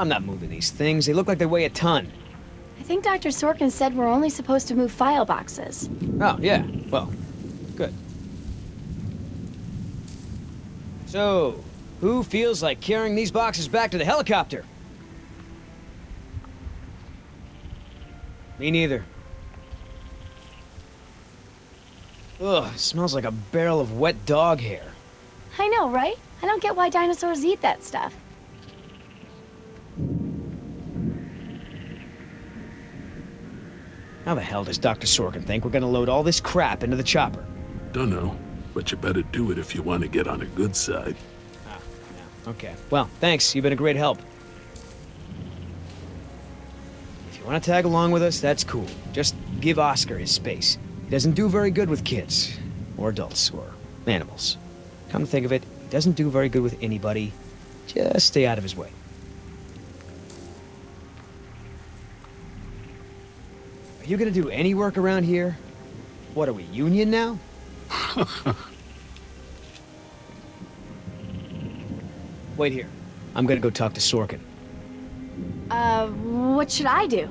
I'm not moving these things. They look like they weigh a ton. I think Dr. Sorkin said we're only supposed to move file boxes. Oh, yeah. Well, good. So, who feels like carrying these boxes back to the helicopter? Me neither. Ugh, smells like a barrel of wet dog hair. I know, right? I don't get why dinosaurs eat that stuff. How the hell does Dr. Sorkin think we're gonna load all this crap into the chopper? Dunno, but you better do it if you want to get on a good side. Ah, yeah. Okay. Well, thanks. You've been a great help. If you want to tag along with us, that's cool. Just give Oscar his space. He doesn't do very good with kids, or adults, or animals. Come to think of it, he doesn't do very good with anybody. Just stay out of his way. Are you gonna do any work around here? What are we, union now? Wait here. I'm gonna go talk to Sorkin. What should I do?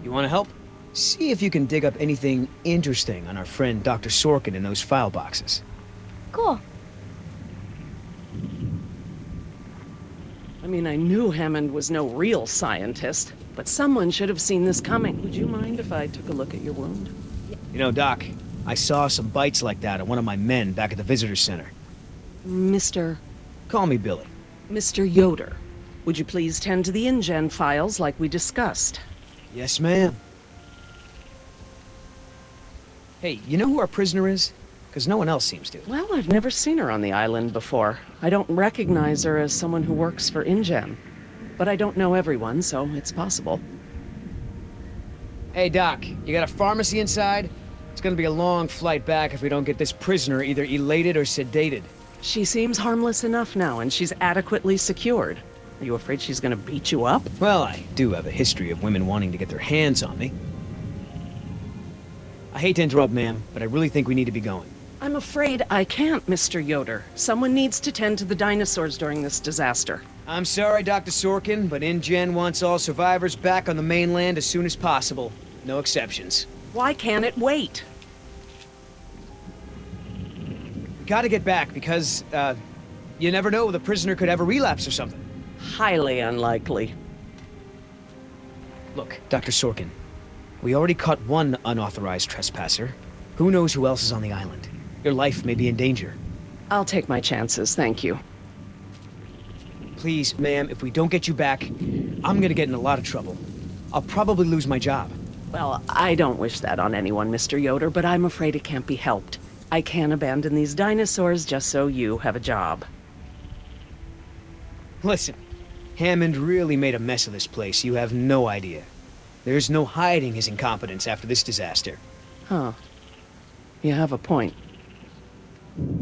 You wanna help? See if you can dig up anything interesting on our friend Dr. Sorkin in those file boxes. Cool. I mean, I knew Hammond was no real scientist, but someone should have seen this coming. Would you mind if I took a look at your wound? You know, Doc, I saw some bites like that on one of my men back at the visitor center. Mr. Call me Billy. Mr. Yoder, would you please tend to the InGen files like we discussed? Yes, ma'am. Hey, you know who our prisoner is? Because no one else seems to. Well, I've never seen her on the island before. I don't recognize her as someone who works for InGen. But I don't know everyone, so it's possible. Hey, Doc, you got a pharmacy inside? It's gonna be a long flight back if we don't get this prisoner either elated or sedated. She seems harmless enough now, and she's adequately secured. Are you afraid she's gonna beat you up? Well, I do have a history of women wanting to get their hands on me. I hate to interrupt, ma'am, but I really think we need to be going. I'm afraid I can't, Mr. Yoder. Someone needs to tend to the dinosaurs during this disaster. I'm sorry, Dr. Sorkin, but InGen wants all survivors back on the mainland as soon as possible. No exceptions. Why can't it wait? We gotta get back because, you never know, the prisoner could have a relapse or something. Highly unlikely. Look, Dr. Sorkin, we already caught one unauthorized trespasser. Who knows who else is on the island? Your life may be in danger. I'll take my chances, thank you. Please, ma'am, if we don't get you back, I'm gonna get in a lot of trouble. I'll probably lose my job. Well, I don't wish that on anyone, Mr. Yoder, but I'm afraid it can't be helped. I can't abandon these dinosaurs just so you have a job. Listen, Hammond really made a mess of this place. You have no idea. There's no hiding his incompetence after this disaster. Huh. You have a point.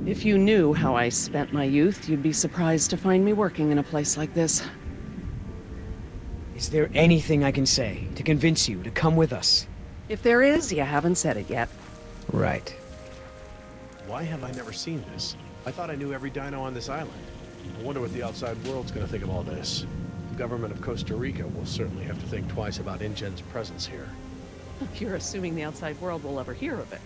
If you knew how I spent my youth, you'd be surprised to find me working in a place like this. Is there anything I can say to convince you to come with us? If there is, you haven't said it yet. Right. Why have I never seen this? I thought I knew every dino on this island. I wonder what the outside world's gonna think of all this. The government of Costa Rica will certainly have to think twice about InGen's presence here. You're assuming the outside world will ever hear of it.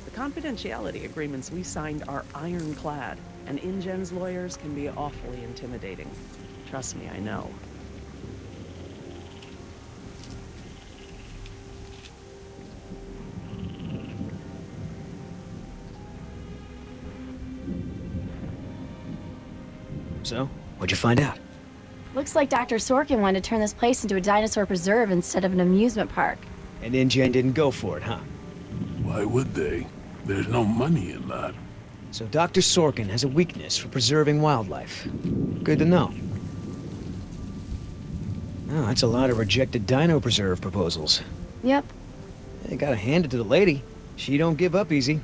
The confidentiality agreements we signed are ironclad, and InGen's lawyers can be awfully intimidating. Trust me, I know. So, what'd you find out? Looks like Dr. Sorkin wanted to turn this place into a dinosaur preserve instead of an amusement park. And InGen didn't go for it, huh? Why would they? There's no money in that. So Dr. Sorkin has a weakness for preserving wildlife. Good to know. Oh, that's a lot of rejected dino preserve proposals. Yep. You gotta hand it to the lady. She don't give up easy.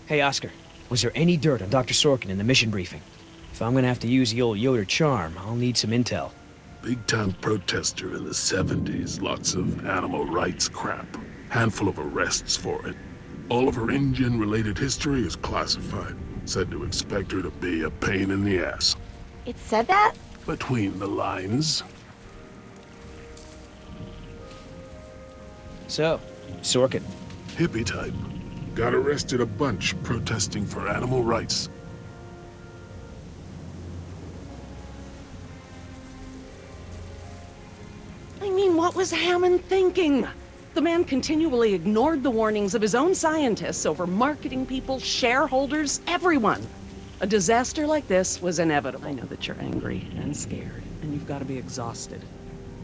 Hey, Oscar. Was there any dirt on Dr. Sorkin in the mission briefing? If I'm gonna have to use the old Yoder charm, I'll need some intel. Big-time protester in the 70s. Lots of animal rights crap. Handful of arrests for it. All of her InGen-related history is classified. Said to expect her to be a pain in the ass. It said that? Between the lines. So, Sorkin. Hippie type. Got arrested a bunch protesting for animal rights. I mean, what was Hammond thinking? The man continually ignored the warnings of his own scientists over marketing people, shareholders, everyone. A disaster like this was inevitable. I know that you're angry and scared, and you've got to be exhausted.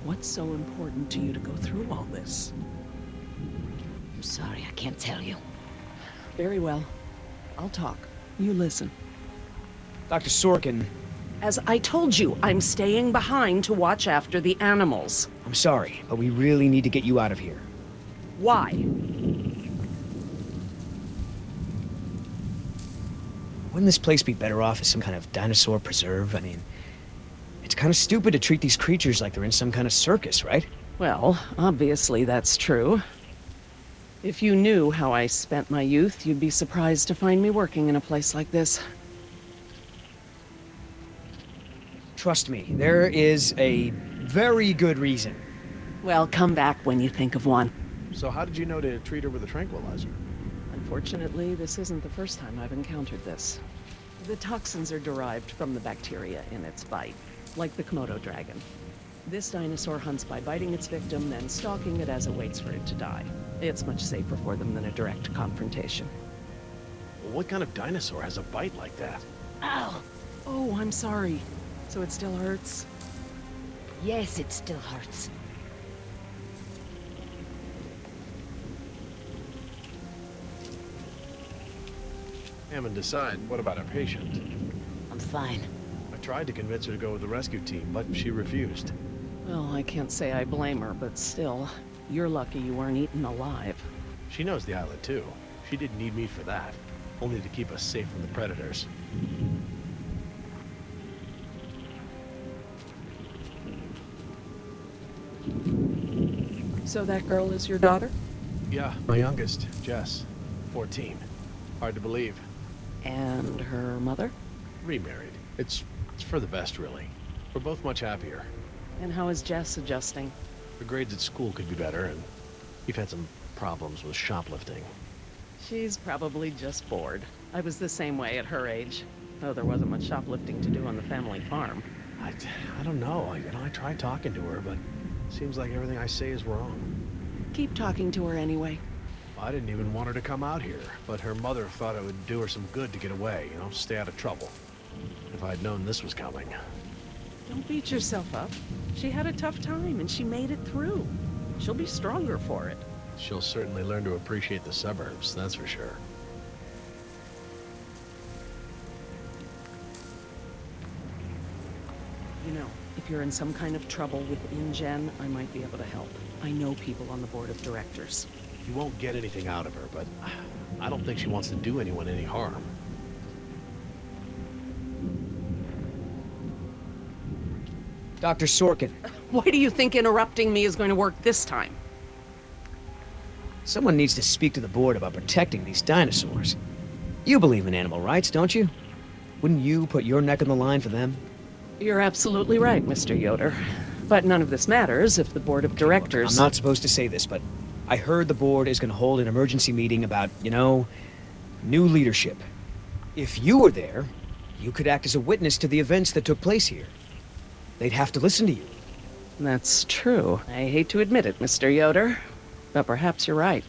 What's so important to you to go through all this? I'm sorry, I can't tell you. Very well. I'll talk. You listen. Dr. Sorkin, As I told you, I'm staying behind to watch after the animals. I'm sorry, but we really need to get you out of here. Why? Wouldn't this place be better off as some kind of dinosaur preserve? I mean, it's kind of stupid to treat these creatures like they're in some kind of circus, right? Well, obviously that's true. If you knew how I spent my youth, you'd be surprised to find me working in a place like this. Trust me, there is a very good reason. Well, come back when you think of one. So how did you know to treat her with a tranquilizer? Unfortunately, this isn't the first time I've encountered this. The toxins are derived from the bacteria in its bite, like the Komodo dragon. This dinosaur hunts by biting its victim, then stalking it as it waits for it to die. It's much safer for them than a direct confrontation. Well, what kind of dinosaur has a bite like that? Ow! Oh, I'm sorry. So it still hurts? Yes, it still hurts. Hammond, decide. What about our patient? I'm fine. I tried to convince her to go with the rescue team, but she refused. Well, I can't say I blame her, but still, you're lucky you weren't eaten alive. She knows the island, too. She didn't need me for that. Only to keep us safe from the predators. So that girl is your daughter? Yeah, my youngest, Jess. 14. Hard to believe. And her mother? Remarried. It's for the best, really. We're both much happier. And how is Jess adjusting? Her grades at school could be better, and we've had some problems with shoplifting. She's probably just bored. I was the same way at her age. Though there wasn't much shoplifting to do on the family farm. I don't know. I tried talking to her, but it seems like everything I say is wrong. Keep talking to her anyway. I didn't even want her to come out here, but her mother thought it would do her some good to get away, stay out of trouble. If I'd known this was coming. Don't beat yourself up. She had a tough time, and she made it through. She'll be stronger for it. She'll certainly learn to appreciate the suburbs, that's for sure. You know, if you're in some kind of trouble with InGen, I might be able to help. I know people on the board of directors. You won't get anything out of her, but I don't think she wants to do anyone any harm. Dr. Sorkin, Why do you think interrupting me is going to work this time? someone needs to speak to the board about protecting these dinosaurs. You believe in animal rights, don't you? Wouldn't you put your neck on the line for them? You're absolutely right, Mr. Yoder. But none of this matters if the board of directors... I'm not supposed to say this, but I heard the board is going to hold an emergency meeting about, new leadership. If you were there, you could act as a witness to the events that took place here. They'd have to listen to you. That's true. I hate to admit it, Mr. Yoder, but perhaps you're right.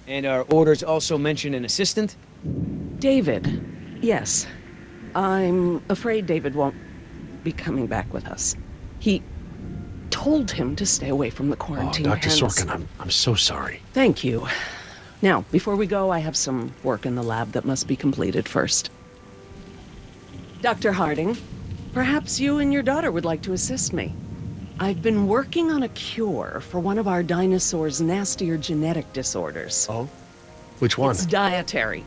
And our orders also mention an assistant? David. Yes. I'm afraid David won't be coming back with us. He told him to stay away from the quarantine. Dr. hence- Sorkin, I'm so sorry. Thank you. Now, before we go, I have some work in the lab that must be completed first. Dr. Harding, perhaps you and your daughter would like to assist me. I've been working on a cure for one of our dinosaurs' nastier genetic disorders. Oh? Which one? It's dietary.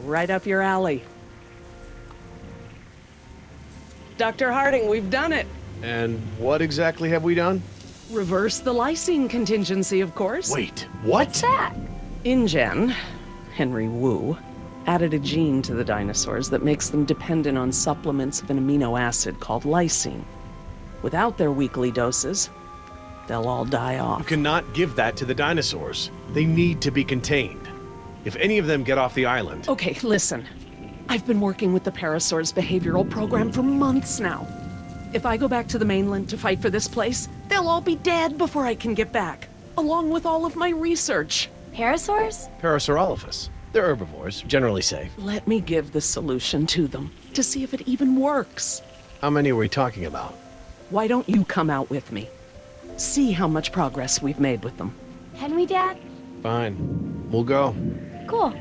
Right up your alley. Dr. Harding, we've done it. And what exactly have we done? Reverse the lysine contingency, of course. Wait, what? What's that? InGen, Henry Wu, added a gene to the dinosaurs that makes them dependent on supplements of an amino acid called lysine. Without their weekly doses, they'll all die You off. cannot give that to the dinosaurs. They need to be contained. If any of them get off the island... Okay, listen. I've been working with the Parasaurs behavioral program for months now. If I go back to the mainland to fight for this place, they'll all be dead before I can get back, along with all of my research. Parasaurs? Parasaurolophus. They're herbivores, generally safe. Let me give the solution to them, to see if it even works. How many are we talking about? Why don't you come out with me? See how much progress we've made with them. Can we, Dad? Fine. We'll go. Cool.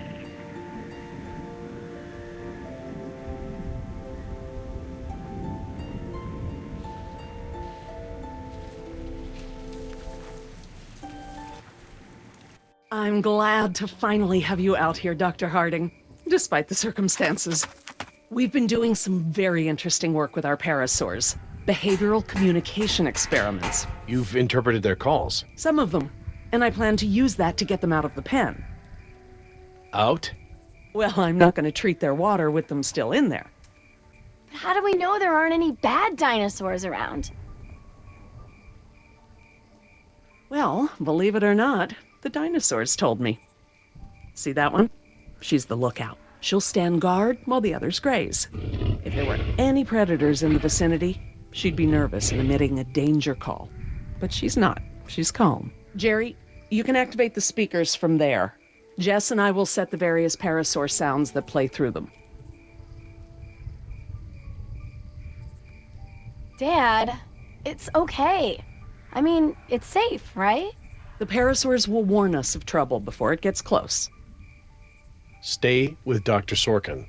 I'm glad to finally have you out here, Dr. Harding, despite the circumstances. We've been doing some very interesting work with our parasaurs. Behavioral communication experiments. You've interpreted their calls. Some of them. And I plan to use that to get them out of the pen. Out? Well, I'm not going to treat their water with them still in there. But how do we know there aren't any bad dinosaurs around? Well, believe it or not, the dinosaurs told me. See that one? She's the lookout. She'll stand guard while the others graze. If there were any predators in the vicinity, she'd be nervous and emitting a danger call. But she's not. She's calm. Jerry, you can activate the speakers from there. Jess and I will set the various parasaur sounds that play through them. Dad, it's okay. I mean, it's safe, right? The parasaurs will warn us of trouble before it gets close. Stay with Dr. Sorkin.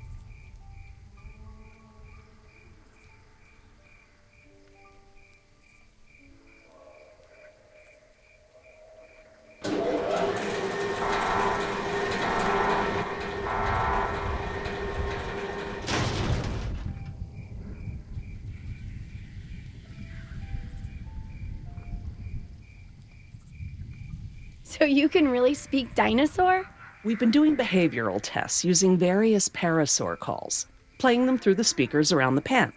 So you can really speak dinosaur? We've been doing behavioral tests using various parasaur calls, playing them through the speakers around the pen.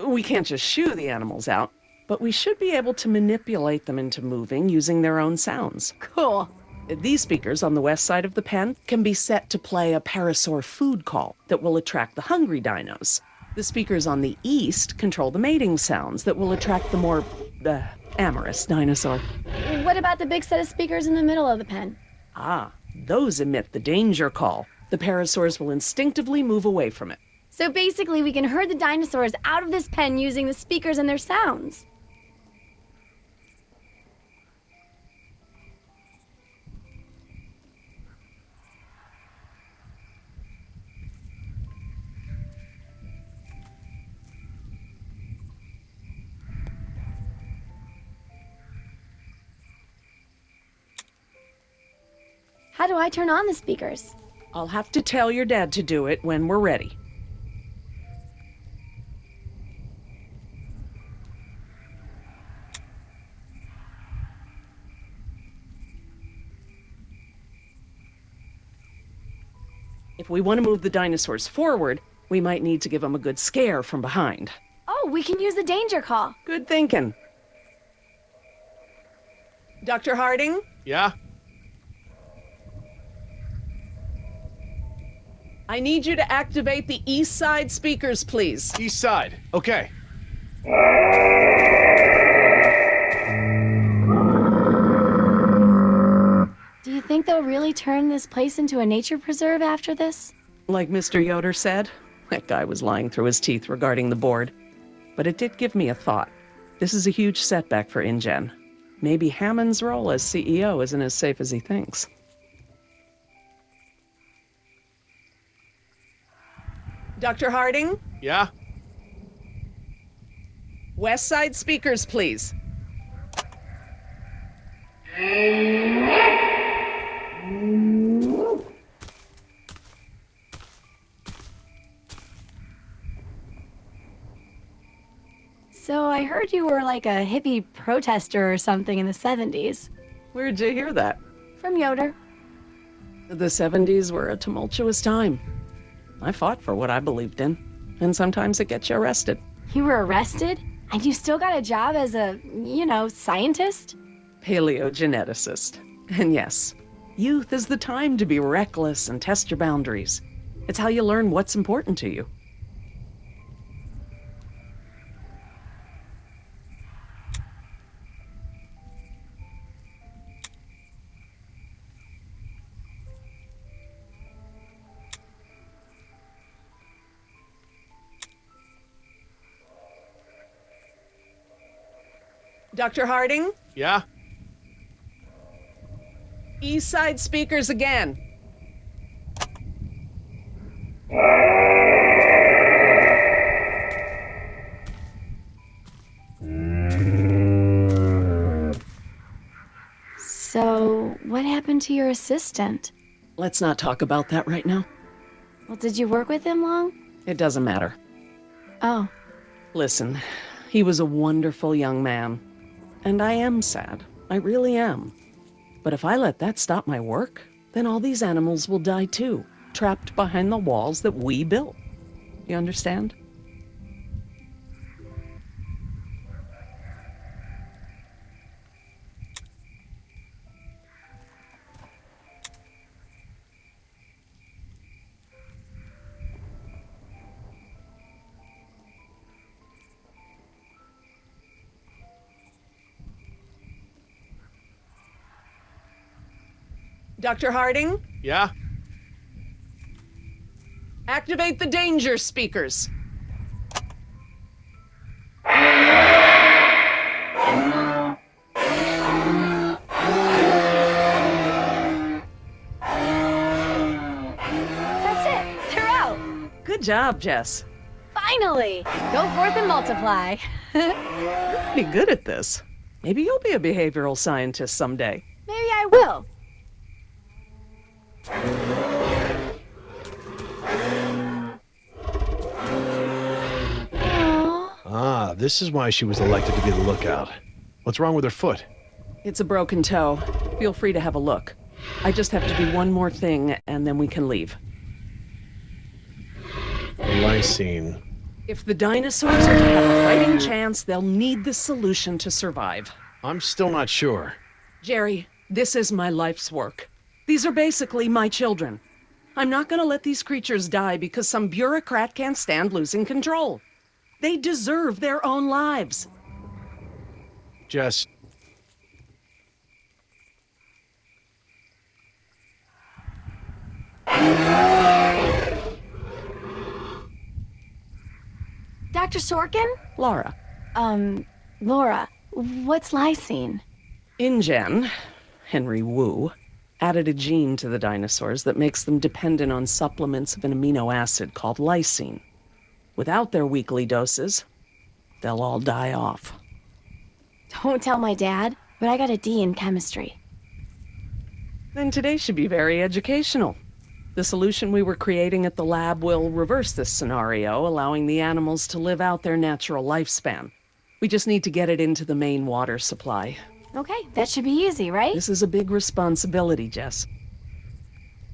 We can't just shoo the animals out, but we should be able to manipulate them into moving using their own sounds. Cool. These speakers on the west side of the pen can be set to play a parasaur food call that will attract the hungry dinos. The speakers on the east control the mating sounds that will attract the more, amorous dinosaur. What about the big set of speakers in the middle of the pen? Ah, those emit the danger call. The parasaurs will instinctively move away from it. So basically we can herd the dinosaurs out of this pen using the speakers and their sounds. How do I turn on the speakers? I'll have to tell your dad to do it when we're ready. If we want to move the dinosaurs forward, we might need to give them a good scare from behind. Oh, we can use the danger call. Good thinking. Dr. Harding? Yeah? I need you to activate the east side speakers, please. East side. Okay. Do you think they'll really turn this place into a nature preserve after this? Like Mr. Yoder said, that guy was lying through his teeth regarding the board. But it did give me a thought. This is a huge setback for InGen. Maybe Hammond's role as CEO isn't as safe as he thinks. Dr. Harding? Yeah? West side speakers, please. So I heard you were like a hippie protester or something in the 70s. Where'd you hear that? From Yoder. The 70s were a tumultuous time. I fought for what I believed in, and sometimes it gets you arrested. You were arrested? And you still got a job as a, scientist? Paleogeneticist. And yes, youth is the time to be reckless and test your boundaries. It's how you learn what's important to you. Dr. Harding? Yeah? East Side speakers again. So, what happened to your assistant? Let's not talk about that right now. Well, did you work with him long? It doesn't matter. Oh, Listen, he was a wonderful young man. And I am sad. I really am. But if I let that stop my work, then all these animals will die too, trapped behind the walls that we built. You understand? Dr. Harding, Yeah? activate the danger speakers. that's it. They're out. Good job, Jess. Finally. Go forth and multiply. Pretty good at this. Maybe you'll be a behavioral scientist someday. Maybe I will. Aw. Ah, this is why she was elected to be the lookout. What's wrong with her foot? It's a broken toe. Feel free to have a look. I just have to do one more thing, and then we can leave. Lysine. If the dinosaurs are to have a fighting chance, they'll need this solution to survive. I'm still not sure. Jerry, this is my life's work. These are basically my children. I'm not gonna let these creatures die because some bureaucrat can't stand losing control. They deserve their own lives. Jess, Dr. Sorkin? Laura, Laura, what's lysine? InGen, Henry Wu, added a gene to the dinosaurs that makes them dependent on supplements of an amino acid called lysine. Without their weekly doses, they'll all die off. Don't tell my dad, but I got a D in chemistry. Then today should be very educational. The solution we were creating at the lab will reverse this scenario, allowing the animals to live out their natural lifespan. We just need to get it into the main water supply. Okay, that should be easy, right? This is a big responsibility, Jess.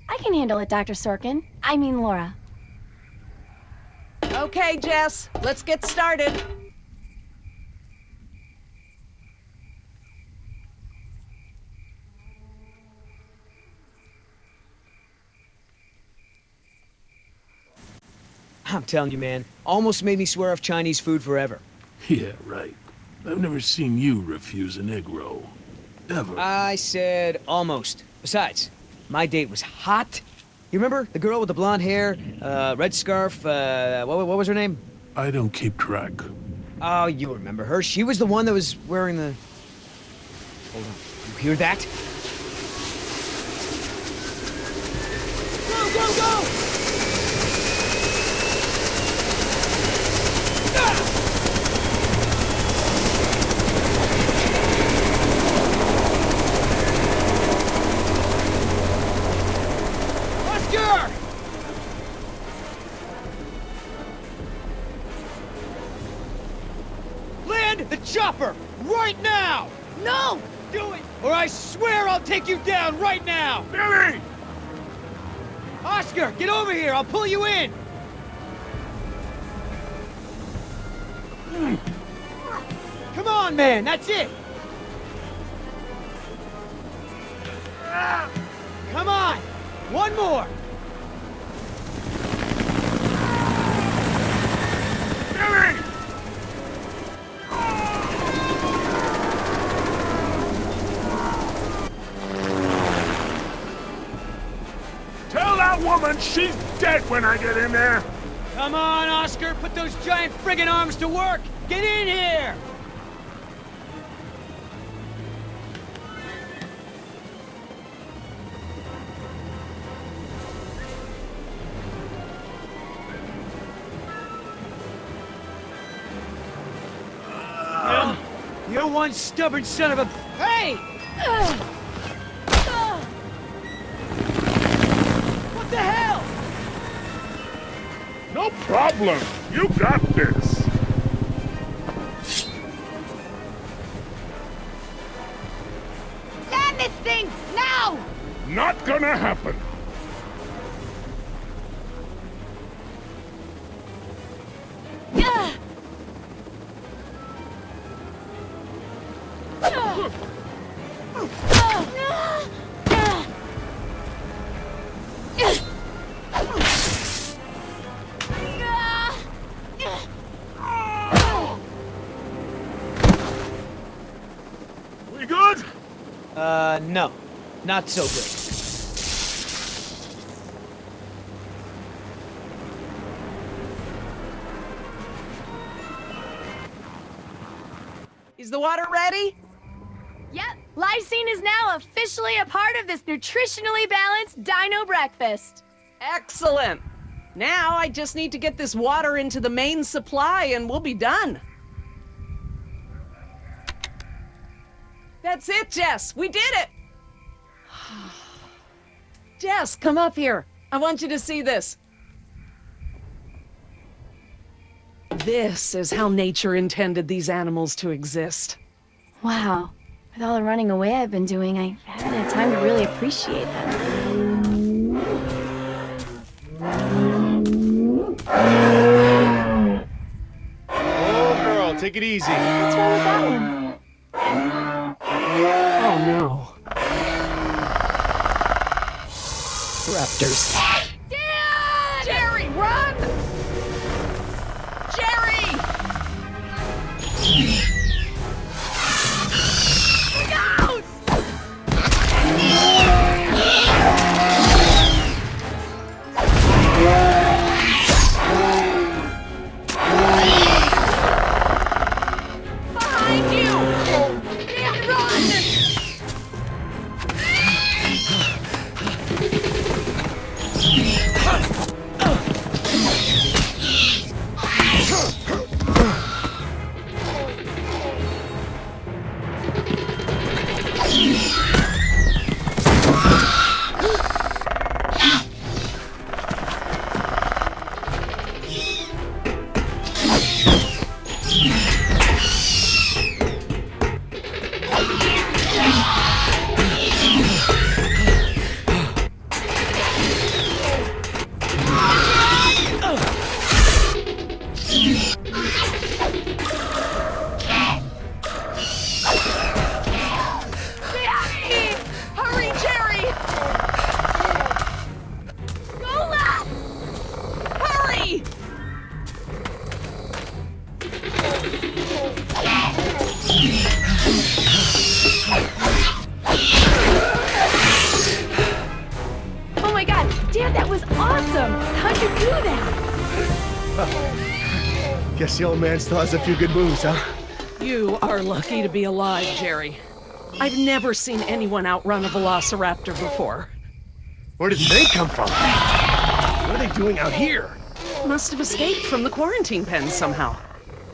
I can handle it, Dr. Sorkin. I mean Laura. Okay, Jess, let's get started. I'm telling you, man, almost made me swear off Chinese food forever. Yeah, right. I've never seen you refuse an egg roll. Ever. I said almost. Besides, my date was hot. You remember the girl with the blonde hair, red scarf, what was her name? I don't keep track. Oh, you remember her. She was the one that was wearing the... Hold on. You hear that? Go, go, go! Oscar! Land the chopper right now! No! Do it, or I swear I'll take you down right now! Billy! Oscar, get over here! I'll pull you in! Come on, man, that's it! Come on! One more! Billy! Tell that woman she's dead when I get in there! Come on, Oscar, put those giant friggin' arms to work! Get in here! You're one stubborn son of a... Hey! What the hell? No problem. You got this. Land this thing, now! Not gonna happen. We good? No. Not so good. Is the water ready? Yep, lysine is now officially a part of this nutritionally balanced dino breakfast. Excellent. Now I just need to get this water into the main supply and we'll be done. That's it, Jess. We did it. Jess, come up here. I want you to see this. This is how nature intended these animals to exist. Wow, with all the running away I've been doing, I haven't had time to really appreciate them. Oh, girl, take it easy. What's wrong with that one? Oh no. Raptors. Dad! Jerry, run! Jerry! Look out! Behind you! Dan, run! Hurry, Jerry! Go left! Hurry! Oh my god, Dad, that was awesome! How'd you do that? Guess the old man still has a few good moves, huh? You are lucky to be alive, Jerry. I've never seen anyone outrun a Velociraptor before. Where did they come from? What are they doing out here? Must have escaped from the quarantine pen somehow.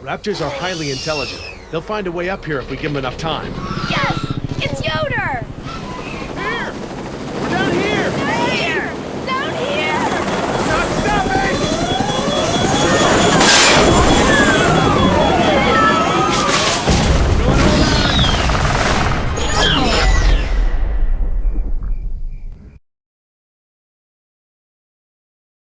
Raptors are highly intelligent. They'll find a way up here if we give them enough time. Yes! It's